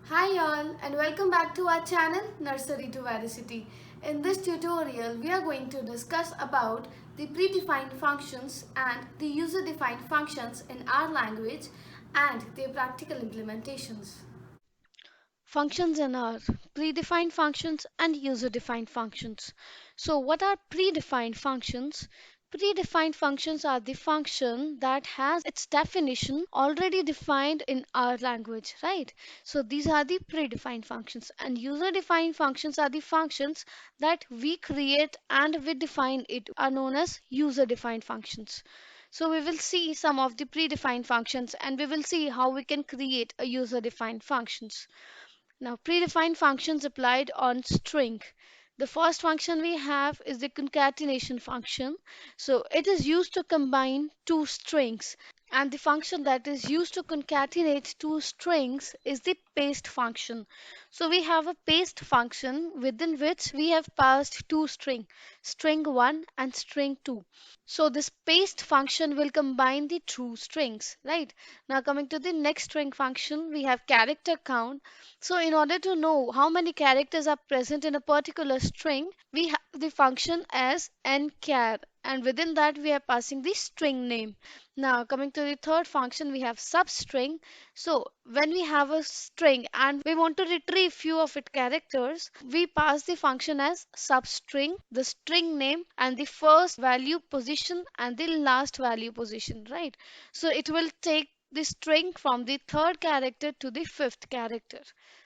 Hi all and welcome back to our channel Nursery to Veracity. In this tutorial we are going to discuss about the predefined functions and the user-defined functions in our language and their practical implementations. Functions in R, predefined functions and user-defined functions. So what are predefined functions? Predefined functions are the function that has its definition already defined in our language, right? So these are the predefined functions, and user-defined functions are the functions that we create and we define it are known as user-defined functions. So we will see some of the predefined functions and we will see how we can create a user-defined functions. Now, predefined functions applied on string. The first function we have is the concatenation function. So it is used to combine two strings. And the function that is used to concatenate two strings is the paste function. So we have a paste function within which we have passed two strings, string 1 and string 2. So this paste function will combine the two strings, right? Now coming to the next string function, we have character count. So in order to know how many characters are present in a particular string, we have the function as nchar, and within that we are passing the string name. Now coming to the third function, we have substring. So when we have a string and we want to retrieve few of its characters, we pass the function as substring, the string name, and the first value position and the last value position, right? So it will take the string from the third character to the fifth character.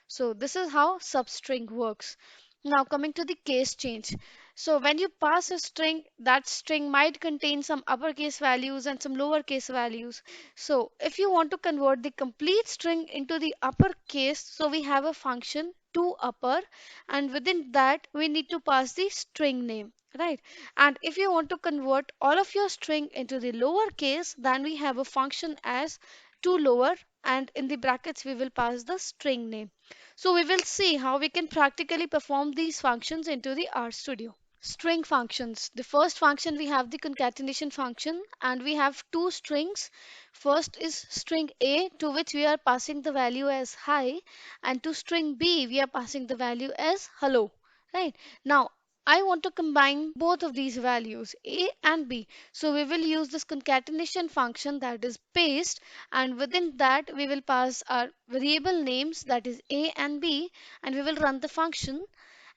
So this is how substring works. Now coming to the case change. So when you pass a string, that string might contain some uppercase values and some lowercase values. So if you want to convert the complete string into the uppercase, so we have a function toUpper, and within that we need to pass the string name, right? And if you want to convert all of your string into the lowercase, then we have a function as toLower, and in the brackets we will pass the string name. So we will see how we can practically perform these functions into the RStudio. String functions. The first function we have the concatenation function, and we have two strings. First is string A, to which we are passing the value as hi, and to string B we are passing the value as hello, right? Now I want to combine both of these values A and B, so we will use this concatenation function, that is paste, and within that we will pass our variable names, that is A and B, and we will run the function,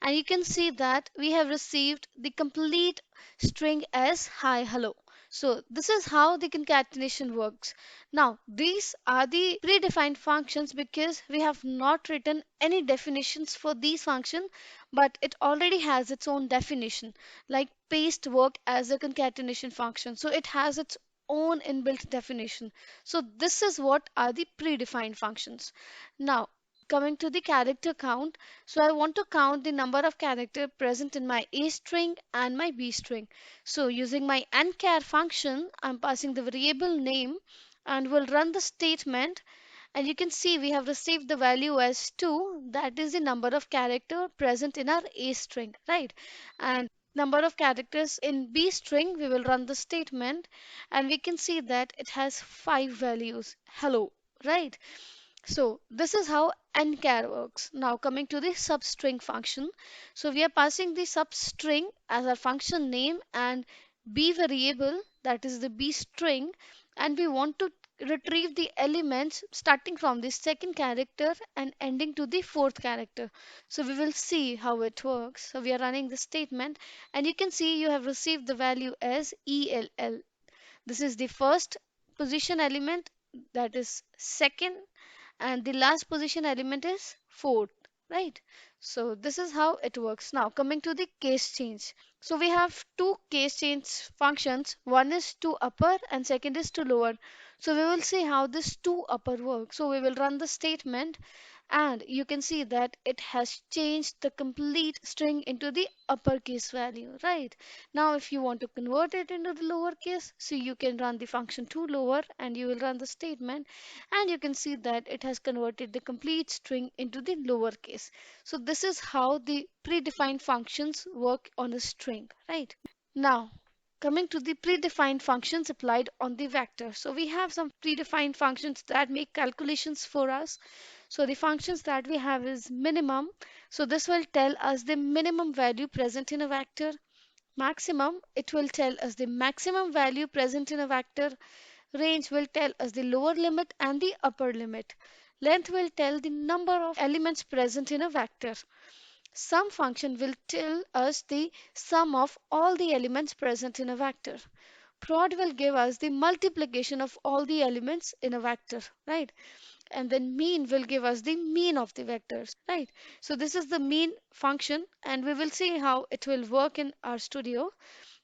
and you can see that we have received the complete string as hi hello. So this is how the concatenation works. Now these are the predefined functions because we have not written any definitions for these functions, but it already has its own definition, like paste work as a concatenation function, so it has its own inbuilt definition. So this is what are the predefined functions. Now coming to the character count, so I want to count the number of characters present in my A string and my B string. So using my nchar function, I'm passing the variable name and will run the statement, and you can see we have received the value as 2, that is the number of character present in our A string, right? And number of characters in B string, we will run the statement, and we can see that it has 5 values. Hello, right? So this is how nchar works. Now coming to the substring function. So we are passing the substring as our function name and b variable, that is the b string, and we want to retrieve the elements starting from the second character and ending to the fourth character. So we will see how it works. So we are running the statement, and you can see you have received the value as ELL. This is the first position element, that is second, and the last position element is fourth, right? So this is how it works. Now coming to the case change. So we have two case change functions. One is to upper and second is to lower. So we will see how this to upper works. So we will run the statement, and you can see that it has changed the complete string into the uppercase value, right? Now if you want to convert it into the lowercase, so you can run the function to lower and you will run the statement, and you can see that it has converted the complete string into the lowercase. So this is how the predefined functions work on a string, right? Now coming to the predefined functions applied on the vector. So we have some predefined functions that make calculations for us. So the functions that we have is minimum. So this will tell us the minimum value present in a vector. Maximum, it will tell us the maximum value present in a vector. Range will tell us the lower limit and the upper limit. Length will tell the number of elements present in a vector. Sum function will tell us the sum of all the elements present in a vector. Prod will give us the multiplication of all the elements in a vector, right? And then mean will give us the mean of the vectors, right? So this is the mean function, and we will see how it will work in our studio.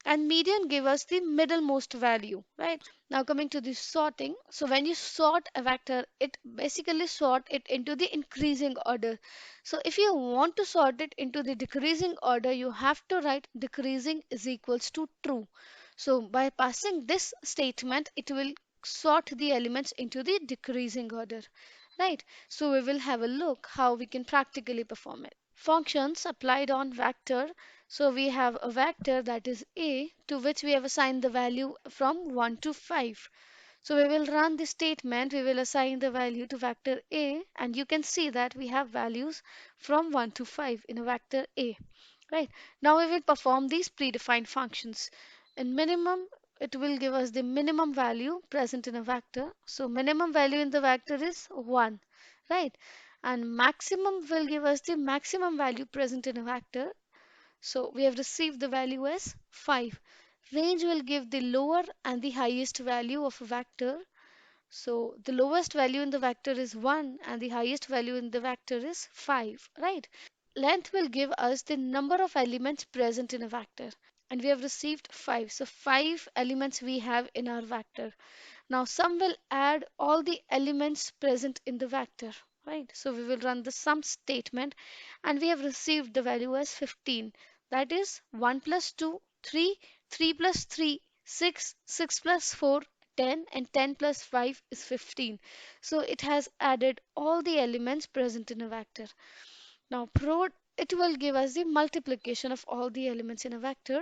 And median give us the middlemost value, right? Now coming to the sorting. So when you sort a vector, it basically sort it into the increasing order. So if you want to sort it into the decreasing order, you have to write decreasing is equals to true. So by passing this statement, it will sort the elements into the decreasing order, right? So we will have a look how we can practically perform it. Functions applied on vector. So we have a vector that is A, to which we have assigned the value from 1 to 5. So we will run the statement, we will assign the value to vector A, and you can see that we have values from 1 to 5 in a vector A. Right. Now we will perform these predefined functions. In minimum, it will give us the minimum value present in a vector. So minimum value in the vector is 1, right? And maximum will give us the maximum value present in a vector. So we have received the value as 5. Range will give the lower and the highest value of a vector. So the lowest value in the vector is 1 and the highest value in the vector is 5, right? Length will give us the number of elements present in a vector. And we have received 5. So 5 elements we have in our vector. Now sum will add all the elements present in the vector, right? So we will run the sum statement and we have received the value as 15. That is 1 plus 2, 3, 3 plus 3, 6, 6 plus 4, 10, and 10 plus 5 is 15. So it has added all the elements present in a vector. Now prod, it will give us the multiplication of all the elements in a vector,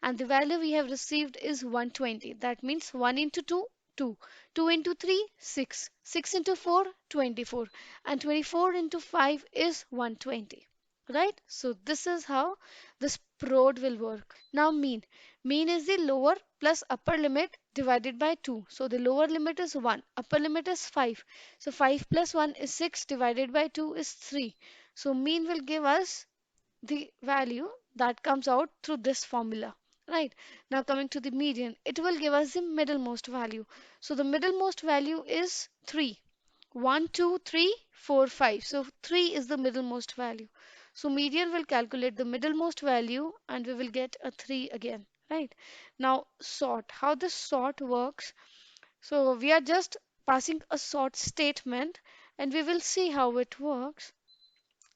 and the value we have received is 120. That means 1 into 2, 2, 2 into 3, 6, 6 into 4, 24, and 24 into 5 is 120. Right? So this is how this prod will work. Now mean. Mean is the lower plus upper limit divided by 2. So the lower limit is 1, upper limit is 5. So 5 plus 1 is 6 divided by 2 is 3. So mean will give us the value that comes out through this formula. Right. Now coming to the median, it will give us the middlemost value. So the middlemost value is 3. 1, 2, 3, 4, 5. So 3 is the middlemost value. So median will calculate the middlemost value and we will get a 3 again. Right. Now sort. How this sort works. So we are just passing a sort statement and we will see how it works.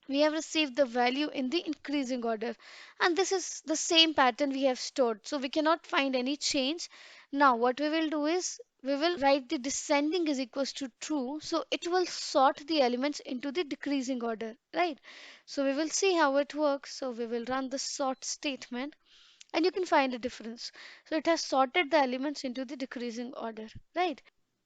We have received the value in the increasing order, and this is the same pattern we have stored, so we cannot find any change. Now what we will do is we will write the descending is equals to true, so it will sort the elements into the decreasing order, right? So we will see how it works. So we will run the sort statement and you can find a difference. So it has sorted the elements into the decreasing order, right?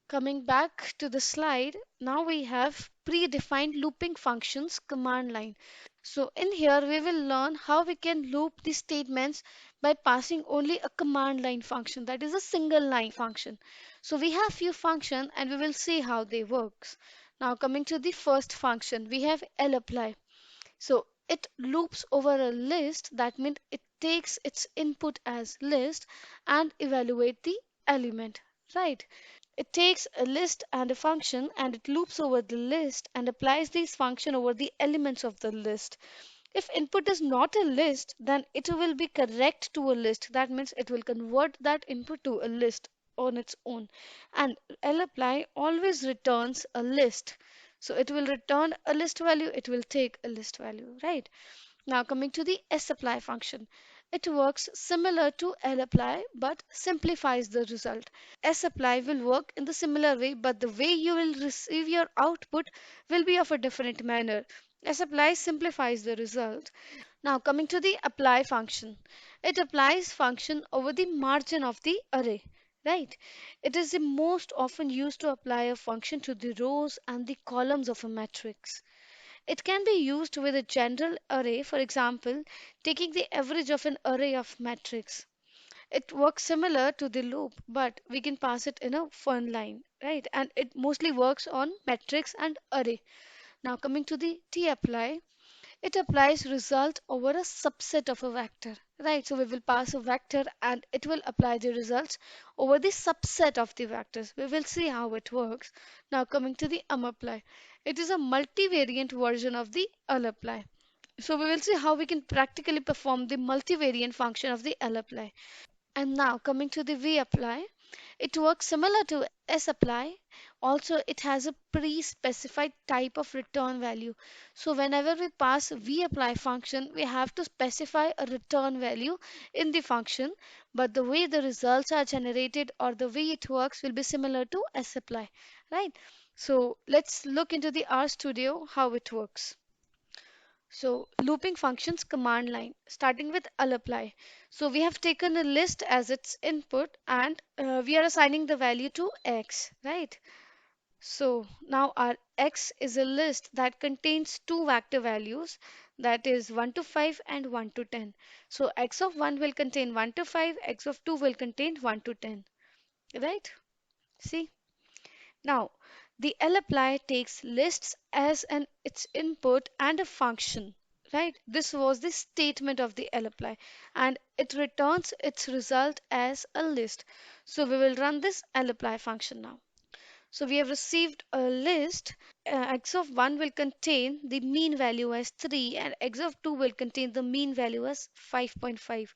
Coming back to the slide, now we have predefined looping functions command line. So in here we will learn how we can loop the statements by passing only a command line function, that is a single line function. So we have few functions and we will see how they works. Now coming to the first function, we have lapply. So it loops over a list, that means it takes its input as list and evaluate the element, right? It takes a list and a function and it loops over the list and applies this function over the elements of the list. If input is not a list, then it will be correct to a list. That means it will convert that input to a list on its own. And lapply always returns a list. So it will return a list value, it will take a list value, right? Now coming to the sapply function. It works similar to lapply but simplifies the result. Sapply will work in the similar way, but the way you will receive your output will be of a different manner. Sapply simplifies the result. Now coming to the apply function. It applies function over the margin of the array. right? It is the most often used to apply a function to the rows and the columns of a matrix. It can be used with a general array, for example, taking the average of an array of matrix. It works similar to the loop, but we can pass it in a fun line, right? And it mostly works on matrix and array. Now coming to the tapply, it applies result over a subset of a vector, right? So we will pass a vector and it will apply the results over the subset of the vectors. We will see how it works. Now coming to the umapply, it is a multivariant version of the lapply. So we will see how we can practically perform the multivariant function of the lapply. And now coming to the vapply, it works similar to sapply. Also, it has a pre-specified type of return value. So whenever we pass a vapply function, we have to specify a return value in the function, but the way the results are generated or the way it works will be similar to sapply, right? So let's look into the RStudio how it works. So looping functions command line starting with unapply. So we have taken a list as its input and we are assigning the value to x, right? So now our x is a list that contains two vector values, that is 1 to 5 and 1 to 10. So x of 1 will contain 1 to 5, x of 2 will contain 1 to 10, right? See? Now, the lapply takes lists as an its input and a function, right? This was the statement of the lapply, and it returns its result as a list. So we will run this lapply function now. So we have received a list. X of 1 will contain the mean value as 3 and x of 2 will contain the mean value as 5.5.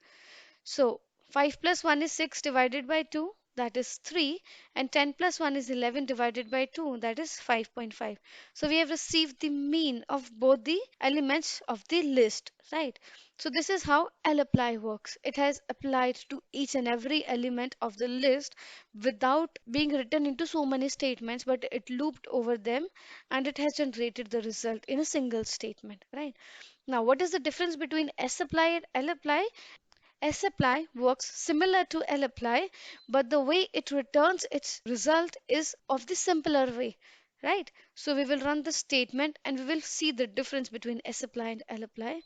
So 5 plus 1 is 6 divided by 2, that is 3, and 10 plus 1 is 11 divided by 2, that is 5.5. So we have received the mean of both the elements of the list, right? So this is how lapply works. It has applied to each and every element of the list without being written into so many statements, but it looped over them and it has generated the result in a single statement, right? Now, what is the difference between sapply and lapply? sapply works similar to lapply, but the way it returns its result is of the simpler way, right? So we will run the statement and we will see the difference between sapply and lapply.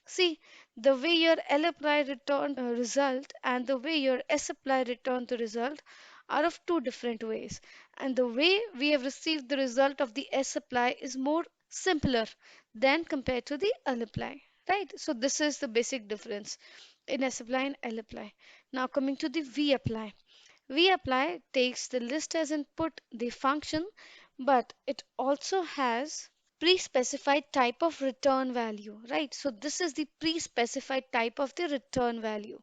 See, the way your lapply returned a result and the way your sapply returned the result are of two different ways. And the way we have received the result of the sapply is more simpler than compared to the lapply, right? So this is the basic difference in sapply and lapply. Now coming to the vapply. Vapply takes the list as input, the function, but it also has pre-specified type of return value, right? So this is the pre-specified type of the return value.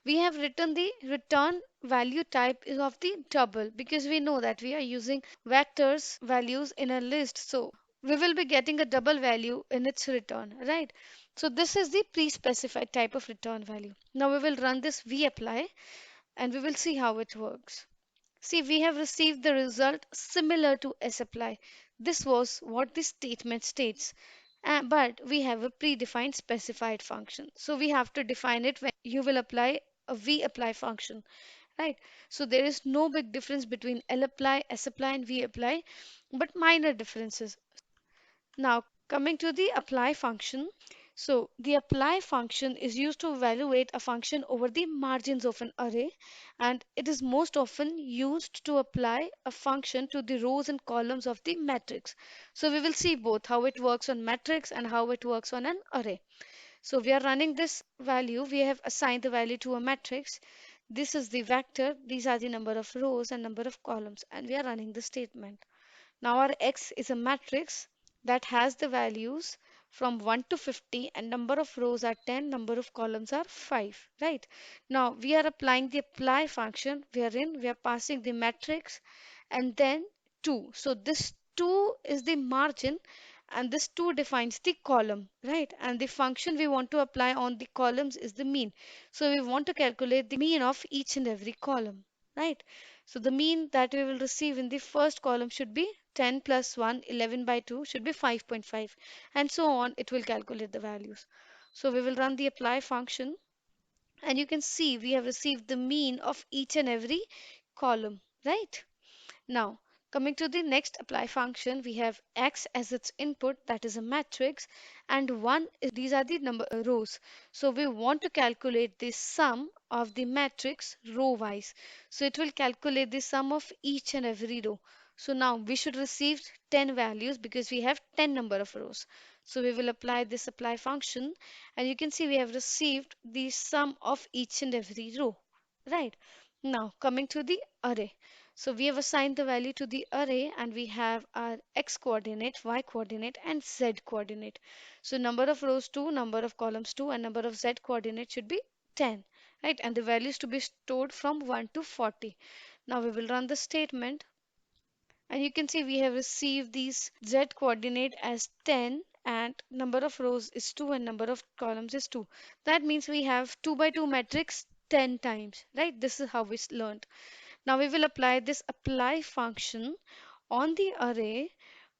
We have written the return value type is of the double because we know that we are using vectors values in a list. So we will be getting a double value in its return, right? So this is the pre-specified type of return value. Now we will run this vapply and we will see how it works. See, we have received the result similar to sapply. This was what the statement states. But we have a predefined specified function. So we have to define it when you will apply a vapply function, right? So there is no big difference between lapply, sapply, and vapply, but minor differences. Now, coming to the apply function. So, the apply function is used to evaluate a function over the margins of an array, and it is most often used to apply a function to the rows and columns of the matrix. So, we will see both how it works on matrix and how it works on an array. So, we are running this value. We have assigned the value to a matrix. This is the vector. These are the number of rows and number of columns, and we are running the statement. Now our X is a matrix that has the values from 1 to 50 and number of rows are 10, number of columns are 5, right? Now we are applying the apply function wherein we are passing the matrix and then 2. So this 2 is the margin and this 2 defines the column, right? And the function we want to apply on the columns is the mean. So we want to calculate the mean of each and every column, right? So the mean that we will receive in the first column should be 10 plus 1, 11 by 2 should be 5.5 and so on. It will calculate the values. So we will run the apply function and you can see we have received the mean of each and every column, right? Now, coming to the next apply function, we have x as its input, that is a matrix, and 1 is these are the number rows. So we want to calculate the sum of the matrix row wise. So it will calculate the sum of each and every row. So now we should receive 10 values because we have 10 number of rows. So we will apply this apply function, and you can see we have received the sum of each and every row, right? Now coming to the array. So we have assigned the value to the array, and we have our x coordinate, y coordinate, and z coordinate. So number of rows 2, number of columns 2, and number of z coordinate should be 10, right? And the values to be stored from 1 to 40. Now we will run the statement, and you can see we have received these z coordinate as 10, and number of rows is 2 and number of columns is 2. That means we have 2 by 2 matrix 10 times, right? This is how we learned. Now we will apply this apply function on the array,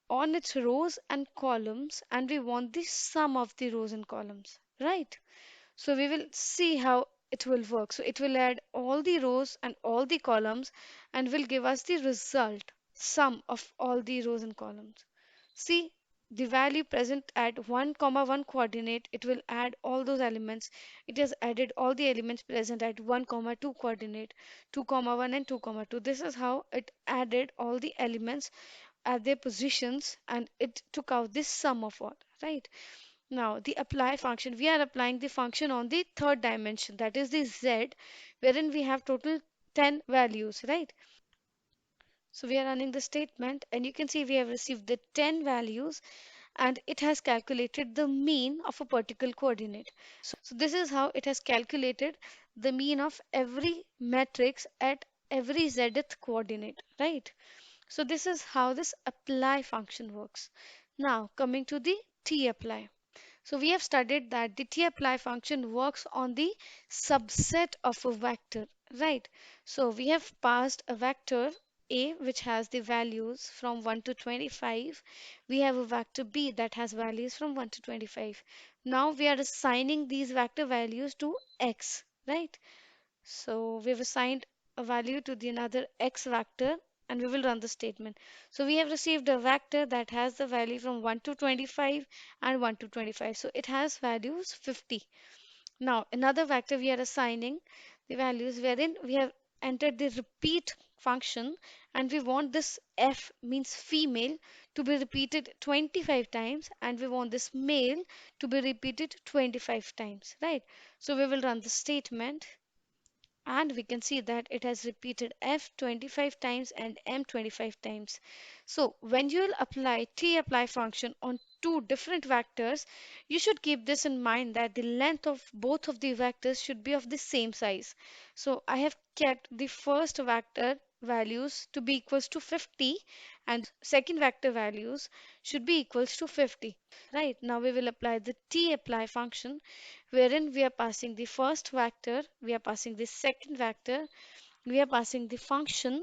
on its rows and columns, and we want the sum of the rows and columns, right? So we will see how it will work. So it will add all the rows and all the columns and will give us the result, sum of all the rows and columns. See, the value present at 1 comma 1 coordinate, it will add all those elements. It has added all the elements present at 1 comma 2 coordinate, 2 comma 1 and 2 comma 2. This is how it added all the elements at their positions, and it took out this sum of what, right? Now, the apply function, we are applying the function on the third dimension, that is the z, wherein we have total 10 values, right? So we are running the statement, and you can see we have received the 10 values, and it has calculated the mean of a particular coordinate. So this is how it has calculated the mean of every matrix at every zth coordinate, right? So this is how this apply function works. Now coming to the tapply. So we have studied that the tapply function works on the subset of a vector, right? So we have passed a vector A which has the values from 1 to 25. We have a vector B that has values from 1 to 25. Now we are assigning these vector values to X, right? So we've assigned a value to the another X vector, and we will run the statement. So we have received a vector that has the value from 1 to 25 and 1 to 25. So it has values 50. Now another vector we are assigning the values wherein we have entered the repeat function, and we want this F means female to be repeated 25 times, and we want this male to be repeated 25 times, right? So we will run the statement, and we can see that it has repeated f 25 times and m 25 times. So when you will apply tapply function on two different vectors, you should keep this in mind that the length of both of the vectors should be of the same size. So I have kept the first vector values to be equals to 50, and second vector values should be equals to 50, right? Now we will apply the tapply function, wherein we are passing the first vector, we are passing the second vector, we are passing the function,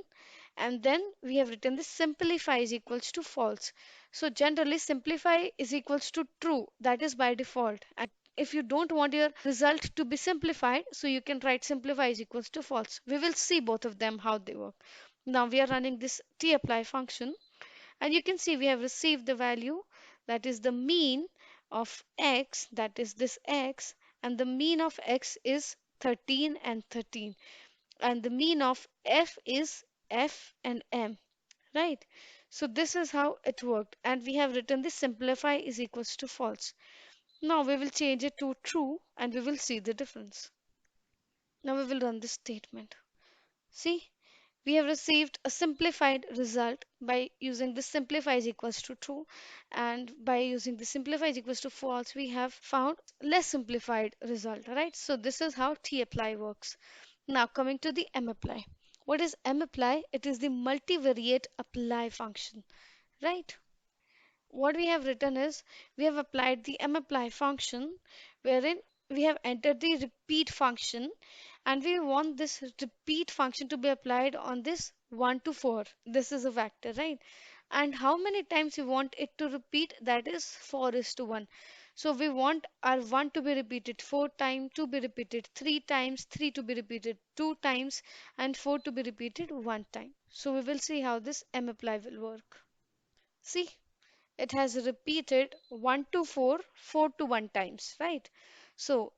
and then we have written the simplify is equals to false. So generally simplify is equals to true, that is by default. And if you don't want your result to be simplified, so you can write simplify is equals to false. We will see both of them how they work. Now we are running this tapply function, and you can see we have received the value, that is the mean of x, that is this x, and the mean of x is 13 and 13, and the mean of f is f and m, right? So this is how it worked, and we have written the simplify is equals to false. Now we will change it to true, and we will see the difference. Now we will run this statement. See, we have received a simplified result by using the simplify is equals to true, and by using the simplify is equals to false we have found less simplified result, right? So this is how tapply works. Now coming to the mapply. What is mapply? It is the multivariate apply function, right? What we have written is we have applied the mapply function, wherein we have entered the repeat function, and we want this repeat function to be applied on this 1 to 4. This is a vector, right? And how many times we want it to repeat, that is 4 is to 1. So we want our 1 to be repeated 4 times, 2 be repeated 3 times, 3 to be repeated 2 times, and 4 to be repeated 1 time. So we will see how this mapply will work. See, it has repeated 1 to 4, 4 to 1 times, right? So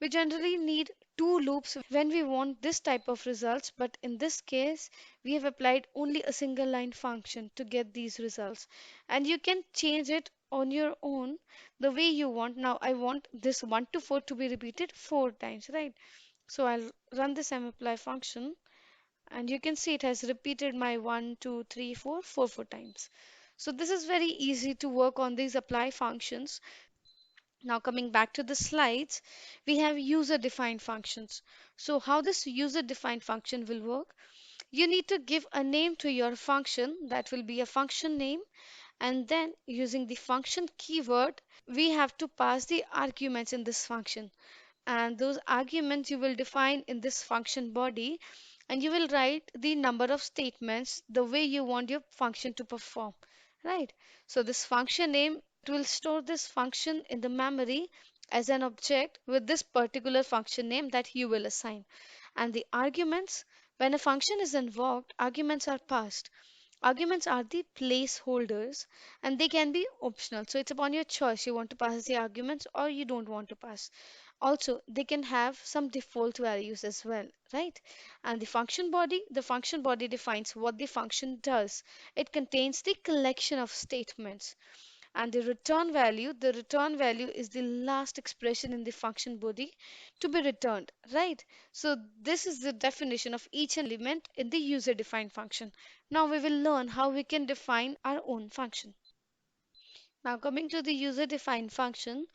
we generally need two loops when we want this type of results, but in this case, we have applied only a single line function to get these results. And you can change it on your own the way you want. Now, I want this 1 to 4 to be repeated 4 times, right? So I'll run this mapply function, and you can see it has repeated my 1, 2, 3, 4, 4 times. So this is very easy to work on these apply functions. Now coming back to the slides, we have user-defined functions. So how this user-defined function will work? You need to give a name to your function, that will be a function name, and then using the function keyword, we have to pass the arguments in this function. And those arguments you will define in this function body, and you will write the number of statements the way you want your function to perform, right? So this function name, it will store this function in the memory as an object with this particular function name that you will assign. And the arguments, when a function is invoked, arguments are passed. Arguments are the placeholders, and they can be optional. So it's upon your choice. You want to pass the arguments or you don't want to pass. Also, they can have some default values as well, right? And the function body defines what the function does. It contains the collection of statements. And the return value is the last expression in the function body to be returned, right? So this is the definition of each element in the user-defined function. Now we will learn how we can define our own function. Now coming to the user-defined function,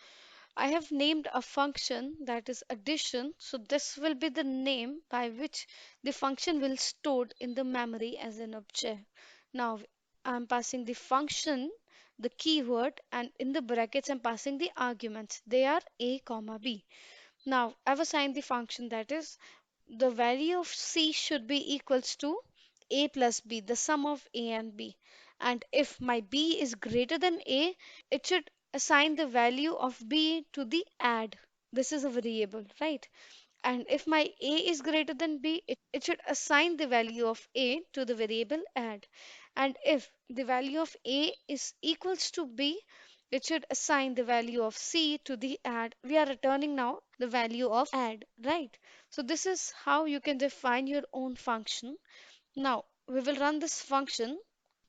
I have named a function that is addition. So this will be the name by which the function will stored in the memory as an object. Now I'm passing the function, the keyword, and in the brackets I'm passing the arguments. They are a comma b. Now I've assigned the function that is the value of c should be equals to a plus b, the sum of a and b. And if my b is greater than a, it should assign the value of b to the add. This is a variable, right? And if my a is greater than b, it should assign the value of a to the variable add. And if the value of a is equals to b, it should assign the value of c to the add. We are returning now the value of add, right? So this is how you can define your own function. Now we will run this function.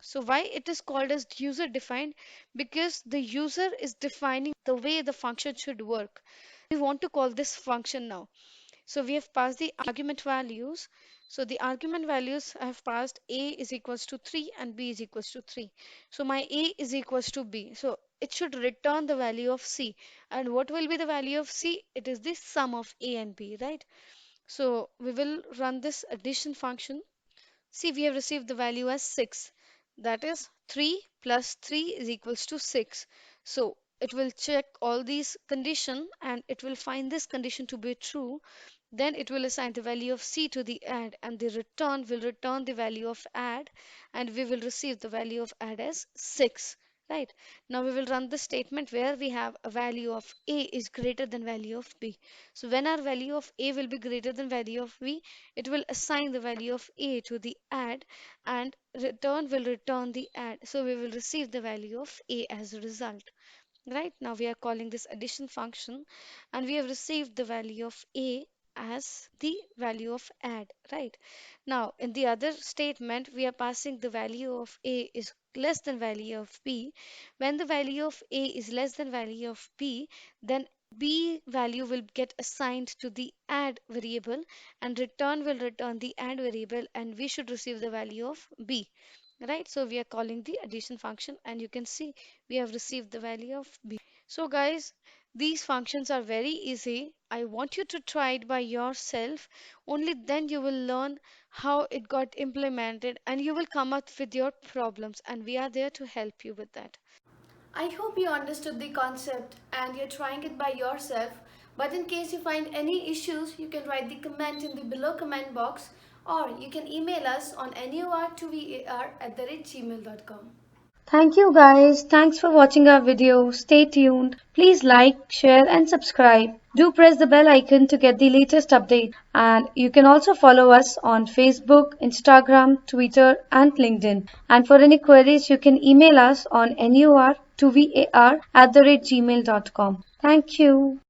So why it is called as user defined? Because the user is defining the way the function should work. We want to call this function now. So we have passed the argument values. So the argument values I have passed a is equals to 3 and b is equals to 3. So my a is equals to b. So it should return the value of c. And what will be the value of c? It is the sum of a and b, right? So we will run this addition function. See, we have received the value as 6. That is 3 plus 3 is equals to 6. So it will check all these condition and it will find this condition to be true. Then it will assign the value of c to the add, and the return will return the value of add, and we will receive the value of add as 6. Right. Now we will run the statement where we have a value of a is greater than value of b. So when our value of a will be greater than value of b, it will assign the value of a to the add, and return will return the add. So we will receive the value of a as a result. Right now we are calling this addition function, and we have received the value of a as the value of add, right? Now in the other statement we are passing the value of a is less than value of b. When the value of a is less than value of b, then b value will get assigned to the add variable, and return will return the add variable, and we should receive the value of b, right? So we are calling the addition function, and you can see we have received the value of b. So guys, these functions are very easy. I want you to try it by yourself. Only then you will learn how it got implemented, and you will come up with your problems, and we are there to help you with that. I hope you understood the concept and you're trying it by yourself. But in case you find any issues, you can write the comment in the below comment box, or you can email us on nur2var@gmail.com. Thank you guys. Thanks for watching our video. Stay tuned. Please like, share and subscribe. Do press the bell icon to get the latest update. And you can also follow us on Facebook, Instagram, Twitter and LinkedIn. And for any queries, you can email us on nur2var@gmail.com. Thank you.